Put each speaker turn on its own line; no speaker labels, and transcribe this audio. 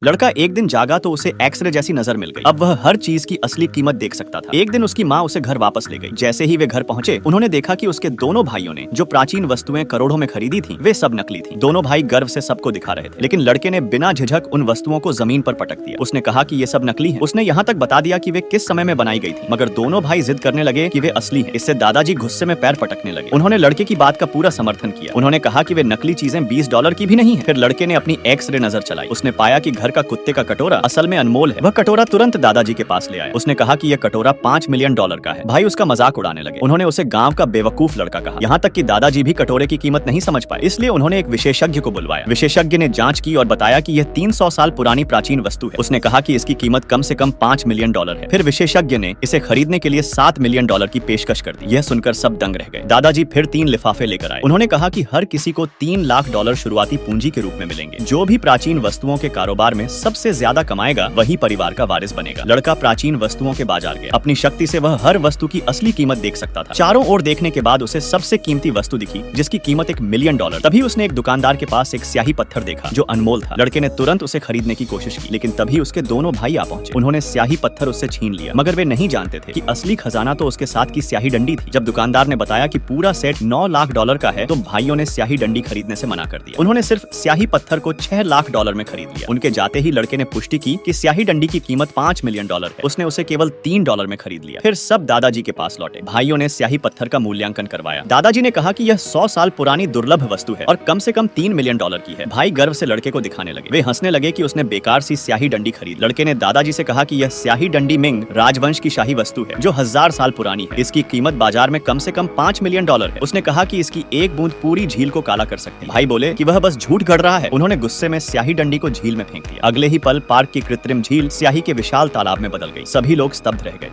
लड़का एक दिन जागा तो उसे एक्सरे जैसी नजर मिल गई। अब वह हर चीज की असली कीमत देख सकता था। एक दिन उसकी माँ उसे घर वापस ले गई। जैसे ही वे घर पहुंचे उन्होंने देखा कि उसके दोनों भाइयों ने जो प्राचीन वस्तुएं करोड़ों में खरीदी थी वे सब नकली थी। दोनों भाई गर्व से सबको दिखा रहे थे, लेकिन लड़के ने बिना झिझक उन वस्तुओं को जमीन पर पटक दिया। उसने कहा कि ये सब नकली है। उसने यहाँ तक बता दिया कि वे किस समय में बनाई गई थी, मगर दोनों भाई जिद करने लगे कि वे असली है। इससे दादाजी गुस्से में पैर पटकने लगे। उन्होंने लड़के की बात का पूरा समर्थन किया। उन्होंने कहा कि वे नकली चीजें $20 की भी नहीं है। फिर लड़के ने अपनी एक्सरे नजर चलाई। उसने पाया कि घर का कुत्ते का कटोरा असल में अनमोल है। वह कटोरा तुरंत दादाजी के पास ले आया। उसने कहा कि यह कटोरा $5 मिलियन का है। भाई उसका मजाक उड़ाने लगे। उन्होंने उसे गांव का बेवकूफ लड़का कहा। यहाँ तक कि दादाजी भी कटोरे की कीमत नहीं समझ पाए, इसलिए उन्होंने एक विशेषज्ञ को बुलवाया। विशेषज्ञ ने जांच की और बताया कि यह 300 साल पुरानी प्राचीन वस्तु है। उसने कहा कि इसकी कीमत कम से कम $5 मिलियन है। फिर विशेषज्ञ ने इसे खरीदने के लिए $7 मिलियन की पेशकश कर दी। यह सुनकर सब दंग रह गए। दादाजी फिर 3 लिफाफे लेकर आए। उन्होंने कहा कि हर किसी को $3 लाख शुरुआती पूंजी के रूप में मिलेंगे। जो भी प्राचीन वस्तुओं के कारोबार में सबसे ज्यादा कमाएगा वही परिवार का वारिस बनेगा। लड़का प्राचीन वस्तुओं के बाजार गया। अपनी शक्ति से वह हर वस्तु की असली कीमत देख सकता था। चारों ओर देखने के बाद उसे सबसे कीमती वस्तु दिखी जिसकी कीमत $1 मिलियन। तभी उसने एक दुकानदार के पास एक स्याही पत्थर देखा जो अनमोल था। लड़के ने तुरंत उसे खरीदने की कोशिश की, लेकिन तभी उसके दोनों भाई आ पहुंचे। उन्होंने स्याही पत्थर उससे छीन लिया, मगर वे नहीं जानते थे कि असली खजाना तो उसके साथ की स्याही डंडी थी। जब दुकानदार ने बताया कि पूरा सेट $9 लाख का है, तो भाइयों ने स्याही डंडी खरीदने से मना कर दिया। उन्होंने सिर्फ स्याही पत्थर को $6 लाख में खरीद लिया। उनके जाते ही लड़के ने पुष्टि की कि स्याही डंडी की कीमत $5 मिलियन है। उसने उसे केवल $3 में खरीद लिया। फिर सब दादाजी के पास लौटे। भाइयों ने स्याही पत्थर का मूल्यांकन करवाया। दादाजी ने कहा कि यह 100 साल पुरानी दुर्लभ वस्तु है और कम से कम $3 मिलियन की है। भाई गर्व से लड़के को दिखाने लगे। वे हंसने लगे कि उसने बेकार सी स्याही डंडी खरीद। लड़के ने दादाजी से कहा कि यह स्याही डंडी मिंग राजवंश की शाही वस्तु है जो 1000 साल पुरानी है। इसकी कीमत बाजार में कम से कम $5 मिलियन है। उसने कहा कि इसकी एक बूंद पूरी झील को काला कर सकती है। भाई बोले कि वह बस झूठ गढ़ रहा है। उन्होंने गुस्से में स्याही डंडी को झील में फेंक दिया। अगले ही पल पार्क की कृत्रिम झील स्याही के विशाल तालाब में बदल गई। सभी लोग स्तब्ध रह गए।